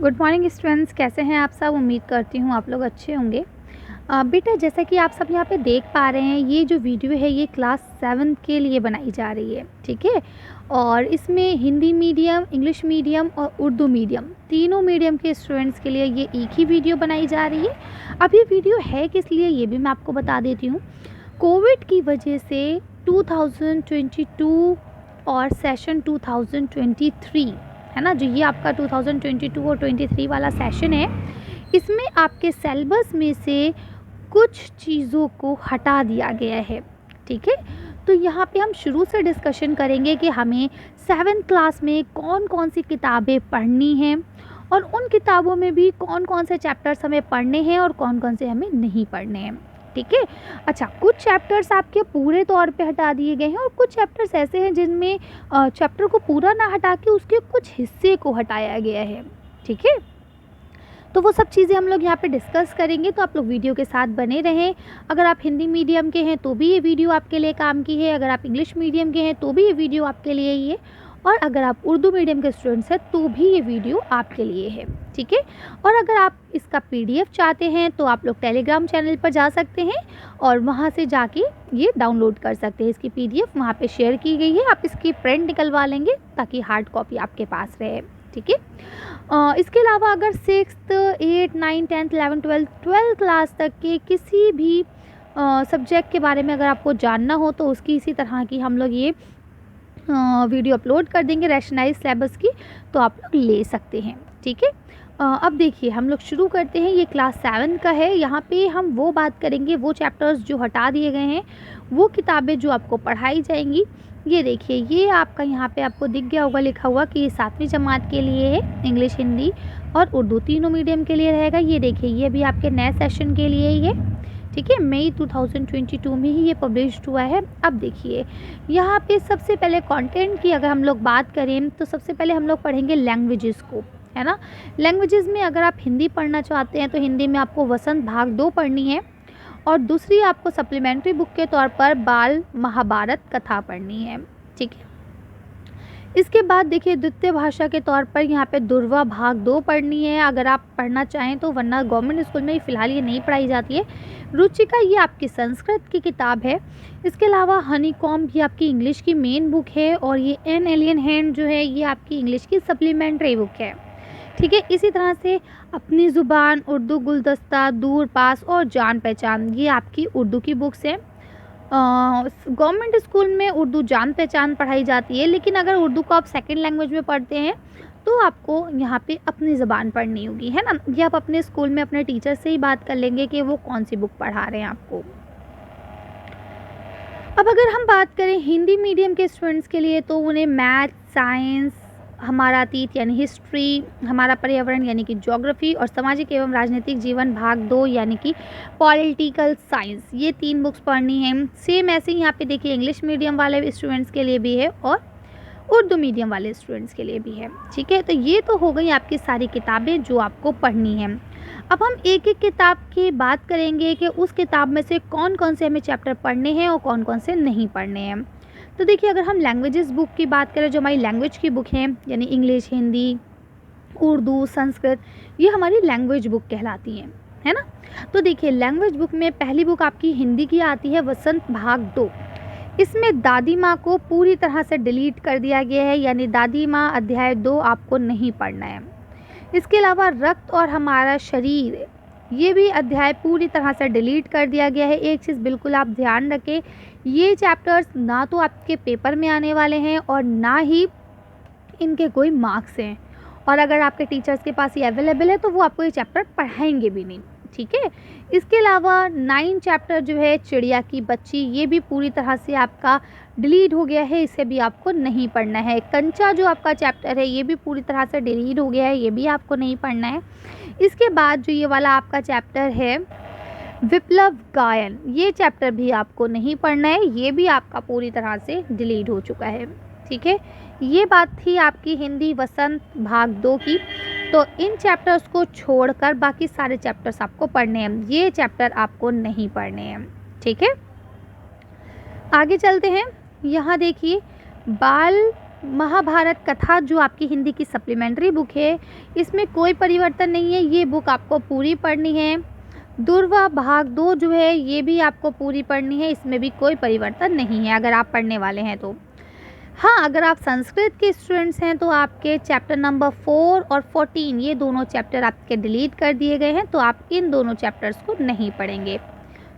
Good morning students, कैसे हैं आप सब। उम्मीद करती हूँ आप लोग अच्छे होंगे। बेटा, जैसा कि आप सब यहाँ पे देख पा रहे हैं, ये जो वीडियो है ये क्लास 7 के लिए बनाई जा रही है, ठीक है। और इसमें हिंदी मीडियम, इंग्लिश मीडियम और उर्दू मीडियम, तीनों मीडियम के स्टूडेंट्स के लिए ये एक ही वीडियो बनाई जा रही है। अब ये वीडियो है किस लिए, ये भी मैं आपको बता देती हूँ। कोविड की वजह से 2022 और सेशन 2023 है ना, जो ये आपका 2022 और 23 वाला सेशन है, इसमें आपके सिलेबस में से कुछ चीज़ों को हटा दिया गया है, ठीक है। तो यहाँ पे हम शुरू से डिस्कशन करेंगे कि हमें 7th क्लास में कौन कौन सी किताबें पढ़नी हैं और उन किताबों में भी कौन कौन से चैप्टर्स हमें पढ़ने हैं और कौन कौन से हमें नहीं पढ़ने हैं, ठीक है। अच्छा, कुछ चैप्टर्स आपके पूरे तौर पे हटा दिए गए हैं और कुछ चैप्टर्स ऐसे हैं जिनमें चैप्टर को पूरा ना हटा के उसके कुछ हिस्से को हटाया गया है, ठीक है। तो वो सब चीज़ें हम लोग यहाँ पे डिस्कस करेंगे, तो आप लोग वीडियो के साथ बने रहें। अगर आप हिंदी मीडियम के हैं तो भी ये वीडियो आपके लिए काम की है, अगर आप इंग्लिश मीडियम के हैं तो भी ये वीडियो आपके लिए ही है, और अगर आप उर्दू मीडियम के स्टूडेंट्स हैं तो भी ये वीडियो आपके लिए है, ठीक है। और अगर आप इसका PDF चाहते हैं तो आप लोग टेलीग्राम चैनल पर जा सकते हैं और वहाँ से जाके ये डाउनलोड कर सकते हैं। इसकी PDF वहाँ पे शेयर की गई है, आप इसकी प्रिंट निकलवा लेंगे ताकि हार्ड कॉपी आपके पास रहे, ठीक है। इसके अलावा अगर 6th 8 9 10th 11 12 क्लास तक के किसी भी सब्जेक्ट के बारे में अगर आपको जानना हो तो उसकी इसी तरह की हम लोग ये वीडियो अपलोड कर देंगे रैशनलाइज सिलेबस की, तो आप लोग ले सकते हैं, ठीक है। अब देखिए हम लोग शुरू करते हैं। ये क्लास 7 का है। यहाँ पे हम वो बात करेंगे, वो चैप्टर्स जो हटा दिए गए हैं, वो किताबें जो आपको पढ़ाई जाएंगी। ये देखिए, ये आपका यहाँ पे आपको दिख गया होगा लिखा हुआ कि ये 7वीं जमात के लिए है, इंग्लिश, हिंदी और उर्दू तीनों मीडियम के लिए रहेगा। ये देखिए, ये भी आपके नए सेशन के लिए ही है, ठीक है। मई 2022 में ही ये पब्लिश्ड हुआ है। अब देखिए यहाँ पे सबसे पहले कंटेंट की अगर हम लोग बात करें तो सबसे पहले हम लोग पढ़ेंगे लैंग्वेजेस को, है ना। लैंग्वेजेस में अगर आप हिंदी पढ़ना चाहते हैं तो हिंदी में आपको वसंत भाग 2 पढ़नी है और दूसरी आपको सप्लीमेंट्री बुक के तौर पर बाल महाभारत कथा पढ़नी है, ठीक है। इसके बाद देखिए द्वितीय भाषा के तौर पर यहाँ पे दुर्वा भाग 2 पढ़नी है अगर आप पढ़ना चाहें तो, वरना गवर्नमेंट स्कूल में फ़िलहाल ये नहीं पढ़ाई जाती है। रुचिका ये आपकी संस्कृत की किताब है। इसके अलावा हनीकॉम्ब ये आपकी इंग्लिश की मेन बुक है और ये एन एलियन हैंड जो है ये आपकी इंग्लिश की सप्लीमेंट्री बुक है, ठीक है। इसी तरह से अपनी ज़ुबान, उर्दू गुलदस्ता, दूर पास और जान पहचान ये आपकी उर्दू की बुक्स हैं। गवर्नमेंट स्कूल में उर्दू जान पहचान पढ़ाई जाती है, लेकिन अगर उर्दू को आप सेकंड लैंग्वेज में पढ़ते हैं तो आपको यहाँ पे अपनी ज़बान पढ़नी होगी, है ना। ये आप अपने स्कूल में अपने टीचर से ही बात कर लेंगे कि वो कौन सी बुक पढ़ा रहे हैं आपको। अब अगर हम बात करें हिंदी मीडियम के स्टूडेंट्स के लिए तो उन्हें मैथ, साइंस, हमारा अतीत यानी हिस्ट्री, हमारा पर्यावरण यानी कि ज्योग्राफी और सामाजिक एवं राजनीतिक जीवन भाग 2 यानी कि पॉलिटिकल साइंस, ये 3 बुक्स पढ़नी है। सेम ऐसे ही यहाँ पे देखिए इंग्लिश मीडियम वाले स्टूडेंट्स के लिए भी है और उर्दू मीडियम वाले स्टूडेंट्स के लिए भी है, ठीक है। तो ये तो हो गई आपकी सारी किताबें जो आपको पढ़नी है। अब हम एक एक किताब की बात करेंगे कि उस किताब में से कौन कौन से हमें चैप्टर पढ़ने हैं और कौन कौन से नहीं पढ़ने हैं। तो देखिए अगर हम लैंग्वेजेस बुक की बात करें, जो हमारी लैंग्वेज की बुक है यानी इंग्लिश, हिंदी, उर्दू, संस्कृत, ये हमारी लैंग्वेज बुक कहलाती हैं, है ना। तो देखिए लैंग्वेज बुक में पहली बुक आपकी हिंदी की आती है वसंत भाग 2। इसमें दादी माँ को पूरी तरह से डिलीट कर दिया गया है, यानी दादी माँ अध्याय 2 आपको नहीं पढ़ना है। इसके अलावा रक्त और हमारा शरीर, ये भी अध्याय पूरी तरह से डिलीट कर दिया गया है। एक चीज़ बिल्कुल आप ध्यान रखें, ये चैप्टर्स ना तो आपके पेपर में आने वाले हैं और ना ही इनके कोई मार्क्स हैं, और अगर आपके टीचर्स के पास ये अवेलेबल है तो वो आपको ये चैप्टर पढ़ाएंगे भी नहीं, ठीक है। इसके अलावा 9 चैप्टर जो है चिड़िया की बच्ची, ये भी पूरी तरह से आपका डिलीट हो गया है, इसे भी आपको नहीं पढ़ना है। कंचा जो आपका चैप्टर है ये भी पूरी तरह से डिलीट हो गया है, ये भी आपको नहीं पढ़ना है। इसके बाद जो ये वाला आपका चैप्टर है विप्लव गायन, ये चैप्टर भी आपको नहीं पढ़ना है, ये भी आपका पूरी तरह से डिलीट हो चुका है, ठीक है। ये बात थी आपकी हिंदी वसंत भाग 2 की। तो इन चैप्टर्स को छोड़कर बाकी सारे चैप्टर्स आपको पढ़ने हैं, ये चैप्टर आपको नहीं पढ़ने हैं, ठीक है। आगे चलते हैं। यहाँ देखिए बाल महाभारत कथा जो आपकी हिंदी की सप्लीमेंट्री बुक है, इसमें कोई परिवर्तन नहीं है, ये बुक आपको पूरी पढ़नी है। दुर्वा भाग 2 जो है ये भी आपको पूरी पढ़नी है, इसमें भी कोई परिवर्तन नहीं है अगर आप पढ़ने वाले हैं तो। हाँ, अगर आप संस्कृत के स्टूडेंट्स हैं तो आपके चैप्टर नंबर 4 और 14 ये दोनों चैप्टर आपके डिलीट कर दिए गए हैं, तो आप इन दोनों चैप्टर्स को नहीं पढ़ेंगे।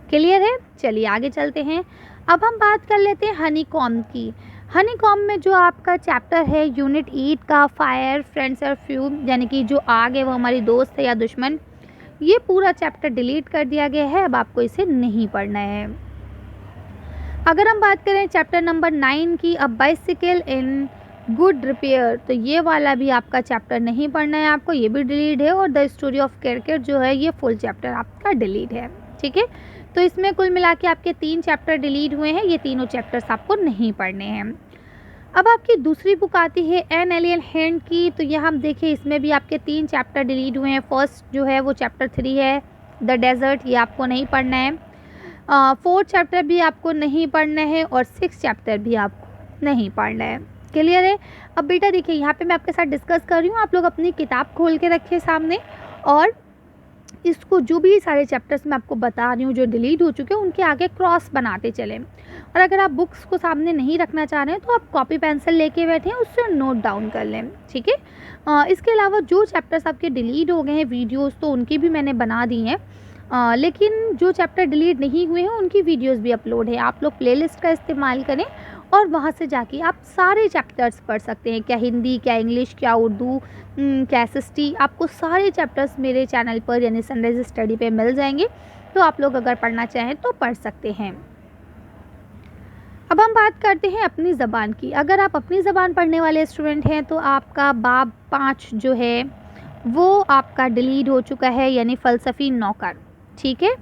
क्लियर है? चलिए आगे चलते हैं। अब हम बात कर लेते हैं हनी कॉम्ब की। हनी कॉम्ब में जो आपका चैप्टर है यूनिट 8 का फायर फ्रेंड्स और फ्यूम, यानी कि जो आग है वो हमारी दोस्त है या दुश्मन, ये पूरा चैप्टर डिलीट कर दिया गया है, अब आपको इसे नहीं पढ़ना है। अगर हम बात करें चैप्टर नंबर 9 की, a bicycle in good repair, तो ये वाला भी आपका चैप्टर नहीं पढ़ना है आपको, ये भी डिलीट है। और द स्टोरी ऑफ क्रिकेट जो है ये फुल चैप्टर आपका डिलीट है। ठीक है, तो इसमें कुल मिला के आपके 3 चैप्टर डिलीट हुए हैं, ये तीनों चैप्टर्स आपको नहीं पढ़ने हैं। अब आपकी दूसरी बुक आती है एन एलियन हैंड की, तो यहाँ हम देखें इसमें भी आपके 3 चैप्टर डिलीट हुए हैं। फर्स्ट जो है वो चैप्टर 3 है द डेजर्ट, ये आपको नहीं पढ़ना है। 4th चैप्टर भी आपको नहीं पढ़ना है और 6th चैप्टर भी आपको नहीं पढ़ना है। क्लियर है? अब बेटा देखिए यहाँ पे मैं आपके साथ डिस्कस कर रही हूँ, आप लोग अपनी किताब खोल के रखिए सामने और इसको जो भी सारे चैप्टर्स मैं आपको बता रही हूँ जो डिलीट हो चुके हैं उनके आगे क्रॉस बनाते चलें। और अगर आप बुक्स को सामने नहीं रखना चाह रहे हैं तो आप कॉपी पेंसिल लेके बैठे हैं, उससे नोट डाउन कर लें। ठीक है, इसके अलावा जो चैप्टर्स आपके डिलीट हो गए हैं वीडियोस तो उनकी भी मैंने बना दी हैं, लेकिन जो चैप्टर डिलीट नहीं हुए हैं उनकी वीडियोस भी अपलोड है। आप लोग प्लेलिस्ट का इस्तेमाल करें और वहाँ से जाके आप सारे चैप्टर्स पढ़ सकते हैं, क्या हिंदी, क्या इंग्लिश, क्या उर्दू, क्या एसएसटी, आपको सारे चैप्टर्स मेरे चैनल पर यानी सनराइज स्टडी पे मिल जाएंगे, तो आप लोग अगर पढ़ना चाहें तो पढ़ सकते हैं। अब हम बात करते हैं अपनी ज़बान की। अगर आप अपनी ज़बान पढ़ने वाले स्टूडेंट हैं तो आपका बाब 5 जो है वो आपका डिलीट हो चुका है, यानी फ़लसफ़ी नौकर। ठीक है,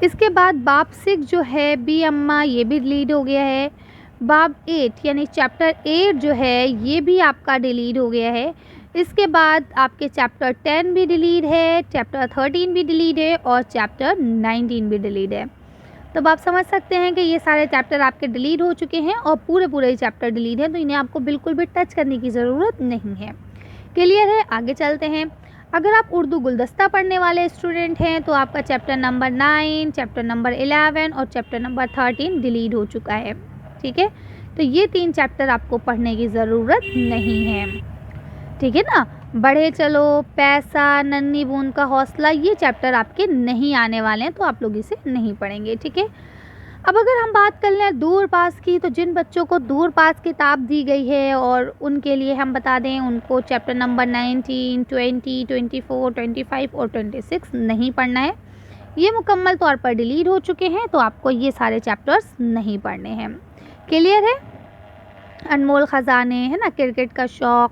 इसके बाद बाब 6 जो है बी अम्मा, ये भी डिलीट हो गया है। बाब 8 यानी चैप्टर 8 जो है ये भी आपका डिलीट हो गया है। इसके बाद आपके चैप्टर 10 भी डिलीट है, चैप्टर 13 भी डिलीट है और चैप्टर 19 भी डिलीट है। तब आप समझ सकते हैं कि ये सारे चैप्टर आपके डिलीट हो चुके हैं और पूरे चैप्टर डिलीट हैं, तो इन्हें आपको बिल्कुल भी टच करने की ज़रूरत नहीं है। क्लियर है? आगे चलते हैं। अगर आप उर्दू गुलदस्ता पढ़ने वाले स्टूडेंट हैं तो आपका चैप्टर नंबर 9, चैप्टर नंबर 11 और चैप्टर नंबर 13 डिलीट हो चुका है। ठीक है, तो ये 3 चैप्टर आपको पढ़ने की ज़रूरत नहीं है। ठीक है ना? बढ़े चलो, पैसा, नन्ही बूंद का हौसला, ये चैप्टर आपके नहीं आने वाले हैं, तो आप लोग इसे नहीं पढ़ेंगे। ठीक है, अब अगर हम बात कर लें दूर पास की, तो जिन बच्चों को दूर पास किताब दी गई है और उनके लिए हम बता दें उनको चैप्टर नंबर 19, 20, 24, 25 और 26 नहीं पढ़ना है, ये मुकम्मल तौर पर डिलीट हो चुके हैं, तो आपको ये सारे चैप्टर्स नहीं पढ़ने हैं। क्लियर है? अनमोल ख़जाने है ना, क्रिकेट का शौक़,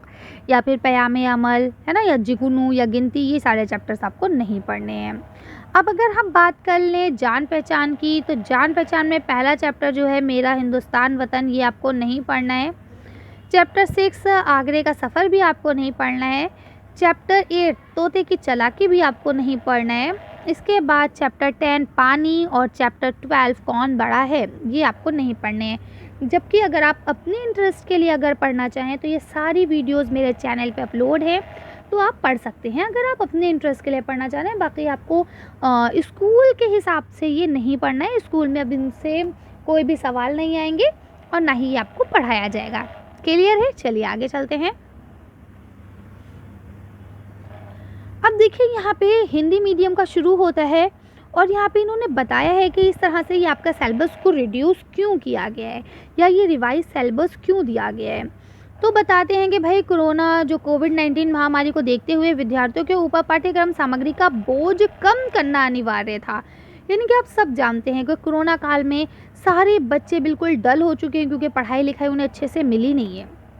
या फिर पयामे अमल है ना, या जुगनू या गिनती, ये सारे चैप्टर्स आपको नहीं पढ़ने हैं। अब अगर हम बात कर लें जान पहचान की, तो जान पहचान में पहला चैप्टर जो है मेरा हिंदुस्तान वतन, ये आपको नहीं पढ़ना है। चैप्टर 6 आगरे का सफ़र भी आपको नहीं पढ़ना है। चैप्टर 8 तोते की चालाकी भी आपको नहीं पढ़ना है। इसके बाद चैप्टर 10 पानी और चैप्टर 12 कौन बड़ा है, ये आपको नहीं पढ़ने हैं। जबकि अगर आप अपने इंटरेस्ट के लिए अगर पढ़ना चाहें तो ये सारी वीडियोस मेरे चैनल पे अपलोड है, तो आप पढ़ सकते हैं अगर आप अपने इंटरेस्ट के लिए पढ़ना चाह रहे हैं। बाकी आपको स्कूल के हिसाब से ये नहीं पढ़ना है, स्कूल में अब इनसे कोई भी सवाल नहीं आएंगे और ना ही आपको पढ़ाया जाएगा। क्लियर है? चलिए आगे चलते हैं। अब देखिए यहाँ पे हिंदी मीडियम का शुरू होता है और यहाँ पे इन्होंने बताया है कि इस तरह से ये आपका सिलेबस को रिड्यूस क्यों किया गया है या ये रिवाइज सिलेबस क्यों दिया गया है। तो बताते हैं कि भाई कोरोना जो कोविड-19 महामारी को देखते हुए विद्यार्थियों के ऊपर पाठ्यक्रम सामग्री का बोझ कम करना अनिवार्य था। यानी कि आप सब जानते हैं कि कोरोना काल में सारे बच्चे बिल्कुल डल हो चुके हैं क्योंकि पढ़ाई लिखाई उन्हें अच्छे से मिली नहीं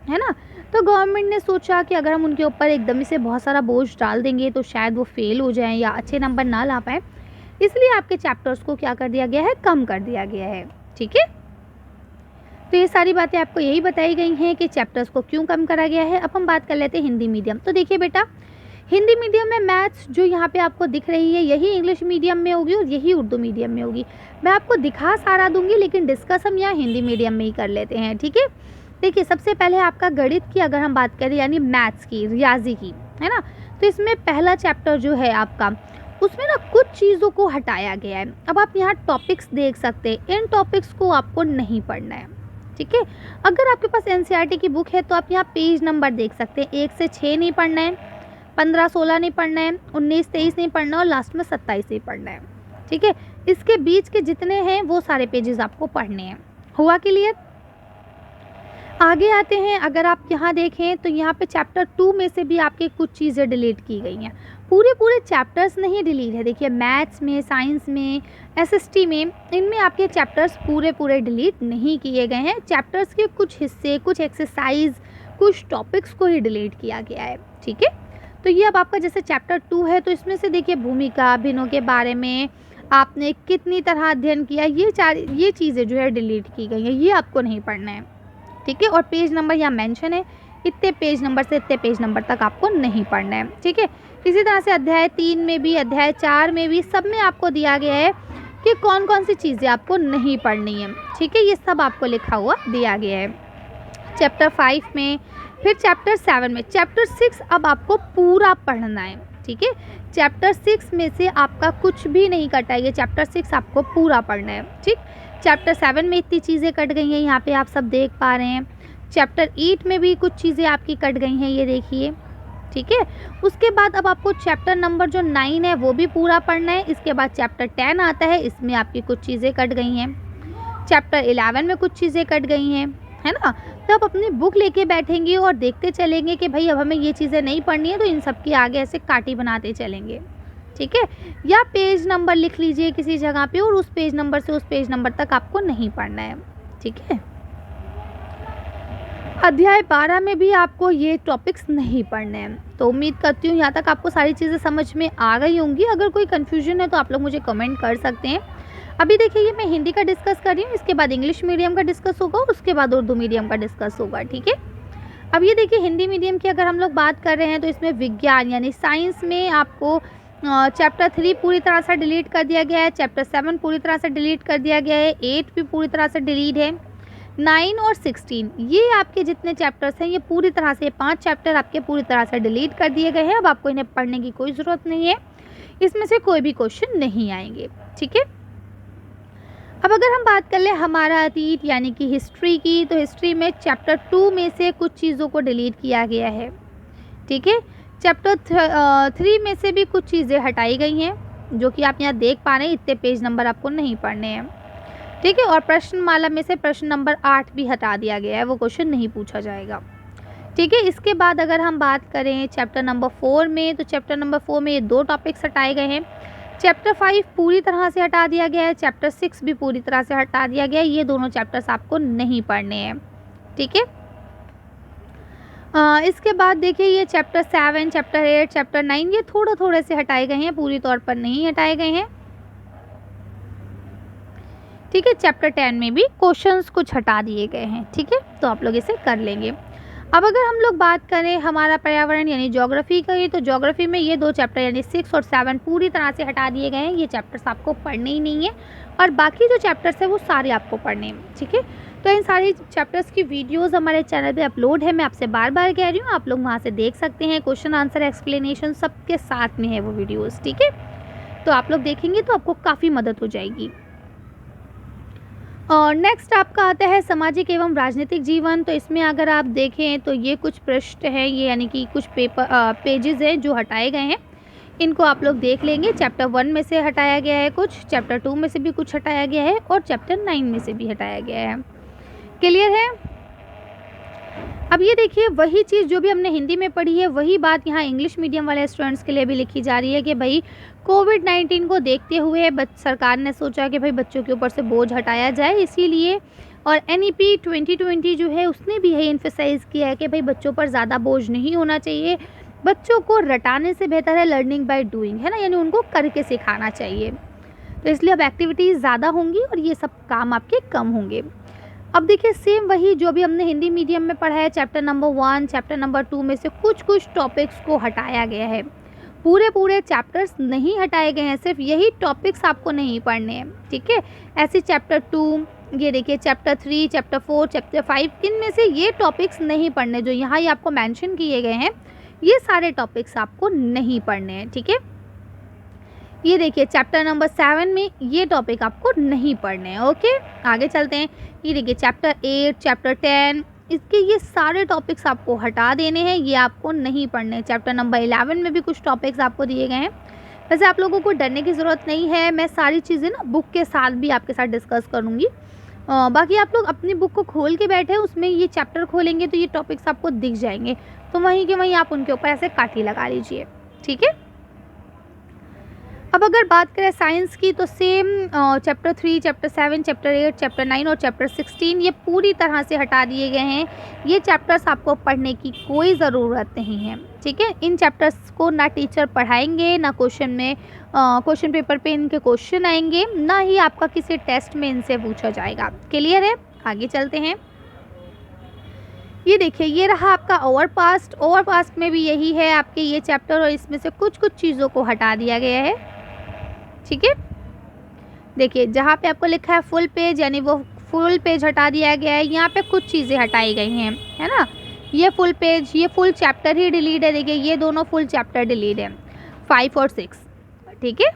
है ना। तो गवर्नमेंट ने सोचा कि अगर हम उनके ऊपर एकदम से बहुत सारा बोझ डाल देंगे तो शायद वो फेल हो जाएं या अच्छे नंबर ना ला पाएँ, इसलिए आपके चैप्टर्स को क्या कर दिया गया है, कम कर दिया गया है। ठीक है, तो ये सारी बातें आपको यही बताई गई हैं कि चैप्टर्स को क्यों कम करा गया है। अब हम बात कर लेते हैं हिंदी मीडियम। तो देखिए बेटा, हिंदी मीडियम में मैथ्स जो यहाँ पे आपको दिख रही है यही इंग्लिश मीडियम में होगी और यही उर्दू मीडियम में होगी। मैं आपको दिखा सारा दूंगी लेकिन डिस्कस हम यहाँ हिंदी मीडियम में ही कर लेते हैं, ठीक है। देखिए सबसे पहले आपका गणित की अगर हम बात करें यानी मैथ्स की, रियाजी की, है ना, तो इसमें पहला चैप्टर जो है आपका उसमें ना कुछ चीज़ों को हटाया गया है। अब आप यहाँ टॉपिक्स देख सकते हैं, इन टॉपिक्स को आपको नहीं पढ़ना है, ठीक है। अगर आपके पास एनसीईआरटी की बुक है तो आप यहाँ पेज नंबर देख सकते हैं, 1 से 6 नहीं पढ़ना है, 15-16 नहीं पढ़ना है, 19-23 नहीं पढ़ना और लास्ट में 27 नहीं पढ़ना है, ठीक है। इसके बीच के जितने हैं वो सारे पेजेस आपको पढ़ने हैं। हुआ क्लियर? आगे आते हैं, अगर आप यहाँ देखें तो यहाँ पे चैप्टर 2 में से भी आपके कुछ चीज़ें डिलीट की गई हैं। पूरे चैप्टर्स नहीं डिलीट है, देखिए मैथ्स में, साइंस में, एसएसटी में, इनमें आपके चैप्टर्स पूरे डिलीट नहीं किए गए हैं। चैप्टर्स के कुछ हिस्से, कुछ एक्सरसाइज, कुछ टॉपिक्स को ही डिलीट किया गया है, ठीक है। तो ये अब आपका जैसे चैप्टर 2 है तो इसमें से देखिए भूमिका, भिन्नों के बारे में आपने कितनी तरह अध्ययन किया, ये चीज़ें जो है डिलीट की गई हैं, ये आपको नहीं पढ़ना है, ठीक है। और पेज नंबर यहाँ मेंशन है, इतने पेज नंबर से इतने पेज नंबर तक आपको नहीं पढ़ना है, ठीक है। इसी तरह से अध्याय 3 में भी, अध्याय 4 में भी, सब में आपको दिया गया है कि कौन कौन सी चीज़ें आपको नहीं पढ़नी है, ठीक है। ये सब आपको लिखा हुआ दिया गया है चैप्टर 5 में। फिर चैप्टर 7 में, चैप्टर 6 अब आपको पूरा पढ़ना है, ठीक है। चैप्टर 6 में से आपका कुछ भी नहीं कटा है, ये चैप्टर 6 आपको पूरा पढ़ना है, ठीक। चैप्टर 7 में इतनी चीज़ें कट गई हैं, यहाँ पे आप सब देख पा रहे हैं। चैप्टर 8 में भी कुछ चीज़ें आपकी कट गई हैं, ये देखिए, ठीक है। उसके बाद अब आपको चैप्टर नंबर जो 9 है वो भी पूरा पढ़ना है। इसके बाद चैप्टर 10 आता है, इसमें आपकी कुछ चीज़ें कट गई हैं। चैप्टर 11 में कुछ चीज़ें कट गई हैं, है ना। तो आप अपनी बुक लेके बैठेंगे और देखते चलेंगे कि भाई अब हमें ये चीज़ें नहीं पढ़नी है, तो इन सब की आगे ऐसे काटी बनाते चलेंगे, ठीक है। या पेज नंबर लिख लीजिए किसी जगह पे और उस पेज नंबर से उस पेज नंबर तक आपको नहीं पढ़ना है, ठीक है। अध्याय 12 में भी आपको ये टॉपिक्स नहीं पढ़ने हैं। तो उम्मीद करती हूँ यहाँ तक आपको सारी चीज़ें समझ में आ गई होंगी। अगर कोई कन्फ्यूजन है तो आप लोग मुझे कमेंट कर सकते हैं। अभी देखिए ये मैं हिंदी का डिस्कस कर रही हूँ, इसके बाद इंग्लिश मीडियम का डिस्कस होगा, उसके बाद उर्दू मीडियम का डिस्कस होगा, ठीक है। अब ये देखिए हिंदी मीडियम की अगर हम लोग बात कर रहे हैं तो इसमें विज्ञान यानी साइंस में आपको चैप्टर 3 पूरी तरह से डिलीट कर दिया गया है, चैप्टर 7 पूरी तरह से डिलीट कर दिया गया है, 8 भी पूरी तरह से डिलीट है, 9 और 16 ये आपके जितने चैप्टर्स हैं ये पूरी तरह से 5 चैप्टर आपके पूरी तरह से डिलीट कर दिए गए हैं। अब आपको इन्हें पढ़ने की कोई ज़रूरत नहीं है, इसमें से कोई भी क्वेश्चन नहीं आएंगे, ठीक है। अब अगर हम बात कर ले हमारा अतीत यानी कि हिस्ट्री की, तो हिस्ट्री में चैप्टर 2 में से कुछ चीज़ों को डिलीट किया गया है, ठीक है। चैप्टर 3 में से भी कुछ चीज़ें हटाई गई हैं, जो कि आप यहाँ देख पा रहे हैं, इतने पेज नंबर आपको नहीं पढ़ने हैं, ठीक है। और प्रश्नमाला में से प्रश्न नंबर 8 भी हटा दिया गया है, वो क्वेश्चन नहीं पूछा जाएगा, ठीक है। इसके बाद अगर हम बात करें चैप्टर नंबर 4 में, तो चैप्टर नंबर 4 में ये 2 टॉपिक्स हटाए गए हैं। चैप्टर 5 पूरी तरह से हटा दिया गया है, चैप्टर 6 भी पूरी तरह से हटा दिया गया है, ये दोनों चैप्टर्स आपको नहीं पढ़ने हैं, ठीक है। इसके बाद देखिए ये चैप्टर 7, चैप्टर 8, चैप्टर 9 ये थोड़े से हटाए गए हैं, पूरी तौर पर नहीं हटाए गए हैं, ठीक है। चैप्टर 10 में भी क्वेश्चंस कुछ हटा दिए गए हैं, ठीक है। तो आप लोग इसे कर लेंगे। अब अगर हम लोग बात करें हमारा पर्यावरण यानी ज्योग्राफी का, तो ज्योग्राफी में ये 2 चैप्टर यानी 6 और 7 पूरी तरह से हटा दिए गए हैं, ये चैप्टर्स आपको पढ़ने ही नहीं है और बाकी जो चैप्टर्स है वो सारे आपको पढ़ने हैं, ठीक है। तो इन सारे चैप्टर्स की वीडियोज़ हमारे चैनल पे अपलोड है, मैं आपसे बार बार कह रही हूँ, आप लोग वहाँ से देख सकते हैं, क्वेश्चन आंसर एक्सप्लेनेशन सबके साथ में है वो वीडियोज़, ठीक है। तो आप लोग देखेंगे तो आपको काफ़ी मदद हो जाएगी। और नेक्स्ट आपका आता है सामाजिक एवं राजनीतिक जीवन। तो इसमें अगर आप देखें तो ये कुछ पृष्ठ हैं, ये यानी कि कुछ पेजेस हैं जो हटाए गए हैं, इनको आप लोग देख लेंगे। चैप्टर 1 में से हटाया गया है कुछ, चैप्टर 2 में से भी कुछ हटाया गया है और चैप्टर 9 में से भी हटाया गया है। क्लियर है? अब ये देखिए वही चीज़ जो भी हमने हिंदी में पढ़ी है वही बात यहाँ इंग्लिश मीडियम वाले स्टूडेंट्स के लिए भी लिखी जा रही है कि भाई कोविड-19 को देखते हुए सरकार ने सोचा कि भाई बच्चों के ऊपर से बोझ हटाया जाए, इसीलिए और NEP 2020 जो है उसने भी यही एम्फेसाइज़ किया है कि भाई बच्चों पर ज़्यादा बोझ नहीं होना चाहिए, बच्चों को रटाने से बेहतर है लर्निंग बाय डूइंग, है ना, यानी उनको करके सिखाना चाहिए। तो इसलिए अब एक्टिविटीज़ ज़्यादा होंगी और ये सब काम आपके कम होंगे। अब देखिए सेम वही जो भी हमने हिंदी मीडियम में पढ़ा है, चैप्टर नंबर 1, चैप्टर नंबर 2 में से कुछ टॉपिक्स को हटाया गया है। पूरे चैप्टर्स नहीं हटाए गए हैं, सिर्फ यही टॉपिक्स आपको नहीं पढ़ने हैं, ठीक है। ऐसे चैप्टर 2, ये देखिए चैप्टर 3, चैप्टर 4, चैप्टर 5, इनमें से ये टॉपिक्स नहीं पढ़ने, जो यहाँ ये आपको मेंशन किए गए हैं, ये सारे टॉपिक्स आपको नहीं पढ़ने हैं, ठीक है। ये देखिए चैप्टर नंबर 7 में ये टॉपिक आपको नहीं पढ़ने हैं, ओके। आगे चलते हैं। ये देखिए चैप्टर 8, चैप्टर 10, इसके ये सारे टॉपिक्स आपको हटा देने हैं, ये आपको नहीं पढ़ने हैं। चैप्टर नंबर 11 में भी कुछ टॉपिक्स आपको दिए गए हैं। वैसे आप लोगों को डरने की ज़रूरत नहीं है, मैं सारी चीज़ें ना बुक के साथ भी आपके साथ डिस्कस करूँगी। बाकी आप लोग अपनी बुक को खोल के बैठे, उसमें ये चैप्टर खोलेंगे तो ये टॉपिक्स आपको दिख जाएंगे, तो वहीं के वहीं आप उनके ऊपर ऐसे काटी लगा लीजिए, ठीक है। अब अगर बात करें साइंस की, तो same chapter 3, chapter 7, chapter 8, chapter 9 और चैप्टर 16 ये पूरी तरह से हटा दिए गए हैं। ये चैप्टर्स आपको पढ़ने की कोई ज़रूरत नहीं है, ठीक है। इन चैप्टर्स को ना टीचर पढ़ाएंगे, ना क्वेश्चन पेपर पे इनके क्वेश्चन आएंगे, ना ही आपका किसी टेस्ट में इनसे पूछा जाएगा। क्लियर है? आगे चलते हैं। ये देखिए ये रहा आपका ओवरपास्ट में भी यही है आपके ये चैप्टर, और इसमें से कुछ चीज़ों को हटा दिया गया है, ठीक है। देखिए जहाँ पे आपको लिखा है फुल पेज, यानी वो फुल पेज हटा दिया गया है। यहाँ पे कुछ चीज़ें हटाई गई हैं, है ना। ये फुल पेज, ये फुल चैप्टर ही डिलीट है। देखिए ये दोनों फुल चैप्टर डिलीट है, 5 और 6, ठीक है।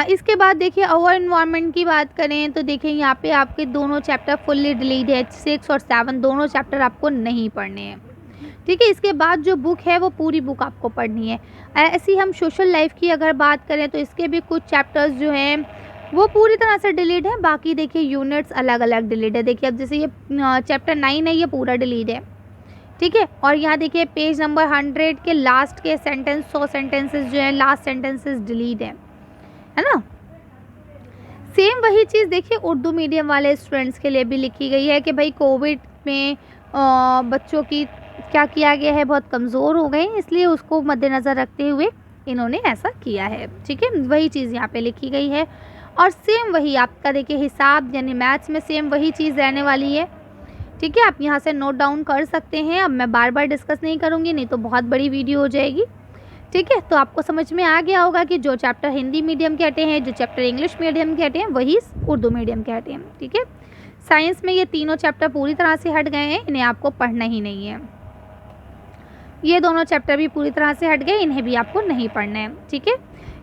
इसके बाद देखिए ओवर इन्वायरमेंट की बात करें तो देखिए यहाँ पे आपके दोनों चैप्टर फुल्ली डिलीट है, 6 और 7 दोनों चैप्टर आपको नहीं पढ़ने हैं, ठीक है। इसके बाद जो बुक है वो पूरी बुक आपको पढ़नी है। ऐसी हम सोशल लाइफ की अगर बात करें तो इसके भी कुछ चैप्टर्स जो हैं वो पूरी तरह से डिलीट है, बाकी देखिए यूनिट्स अलग अलग डिलीट है। देखिए अब जैसे ये चैप्टर 9 है, ये पूरा डिलीट है, ठीक है। और यहाँ देखिए पेज नंबर 100 के लास्ट के सेंटेंस, 100 सेंटेंसेस जो हैं लास्ट सेंटेंसेस डिलीट है ना। सेम वही चीज़ देखिए उर्दू मीडियम वाले स्टूडेंट्स के लिए भी लिखी गई है कि भाई कोविड में बच्चों की क्या किया गया है, बहुत कमज़ोर हो गए, इसलिए उसको मद्देनज़र रखते हुए इन्होंने ऐसा किया है, ठीक है। वही चीज़ यहाँ पे लिखी गई है। और सेम वही आपका देखिए हिसाब यानी मैथ्स में सेम वही चीज़ रहने वाली है, ठीक है। आप यहाँ से नोट डाउन कर सकते हैं। अब मैं बार बार डिस्कस नहीं करूँगी, नहीं तो बहुत बड़ी वीडियो हो जाएगी, ठीक है। तो आपको समझ में आ गया होगा कि जो चैप्टर हिंदी मीडियम के हटे हैं, जो चैप्टर इंग्लिश मीडियम के हटे हैं, वही उर्दू मीडियम के हटे हैं, ठीक है। साइंस में ये तीनों चैप्टर पूरी तरह से हट गए हैं, इन्हें आपको पढ़ना ही नहीं है। ये दोनों चैप्टर भी पूरी तरह से हट गए, इन्हें भी आपको नहीं पढ़ना है, ठीक है।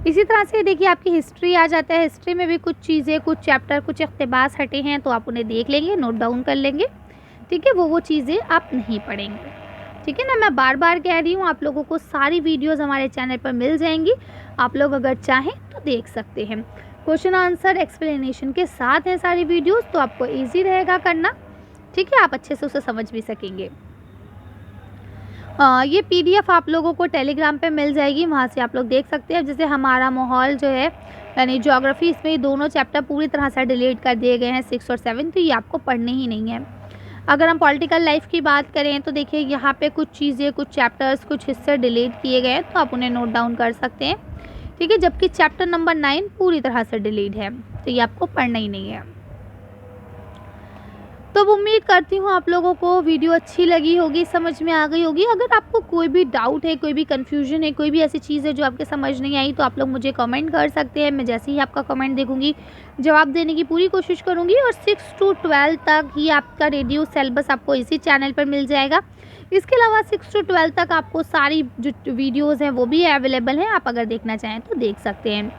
इसी तरह से देखिए आपकी हिस्ट्री आ जाता है। हिस्ट्री में भी कुछ चीज़ें, कुछ चैप्टर, कुछ इक़्तिबास हटे हैं, तो आप उन्हें देख लेंगे, नोट डाउन कर लेंगे, ठीक है। वो चीज़ें आप नहीं पढ़ेंगे, ठीक है ना। मैं बार बार कह रही हूँ, आप लोगों को सारी वीडियोस हमारे चैनल पर मिल जाएंगी, आप लोग अगर चाहें तो देख सकते हैं। क्वेश्चन आंसर एक्सप्लेनेशन के साथ हैं सारी वीडियोस, तो आपको इजी रहेगा करना, ठीक है। आप अच्छे से उसे समझ भी सकेंगे। ये PDF आप लोगों को टेलीग्राम पे मिल जाएगी, वहाँ से आप लोग देख सकते हैं। जैसे हमारा माहौल जो है यानी ज्योग्राफी, इसमें दोनों चैप्टर पूरी तरह से डिलीट कर दिए गए हैं, 6 और 7, तो ये आपको पढ़ने ही नहीं है। अगर हम पॉलिटिकल लाइफ की बात करें तो देखिए यहाँ पे कुछ चीज़ें, कुछ चैप्टर्स, कुछ हिस्से डिलीट किए गए हैं, तो आप उन्हें नोट डाउन कर सकते हैं, ठीक है। जबकि चैप्टर नंबर 9 पूरी तरह से डिलीट है, तो ये आपको पढ़ना ही नहीं है। तो उम्मीद करती हूँ आप लोगों को वीडियो अच्छी लगी होगी, समझ में आ गई होगी। अगर आपको कोई भी डाउट है, कोई भी कन्फ्यूजन है, कोई भी ऐसी चीज़ है जो आपके समझ नहीं आई, तो आप लोग मुझे कमेंट कर सकते हैं। मैं जैसे ही आपका कमेंट देखूंगी जवाब देने की पूरी कोशिश करूंगी। और 6 to 12 तक ही आपका रेडियो सिलेबस आपको इसी चैनल पर मिल जाएगा। इसके अलावा 6 to 12 तक आपको सारी जो वीडियोज़ हैं वो भी अवेलेबल हैं, आप अगर देखना चाहें तो देख सकते हैं।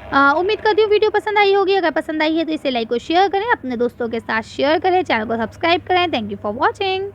उम्मीद करती हूँ वीडियो पसंद आई होगी। अगर पसंद आई है तो इसे लाइक और शेयर करें, अपने दोस्तों के साथ शेयर करें, चैनल को सब्सक्राइब करें। Thank you for watching.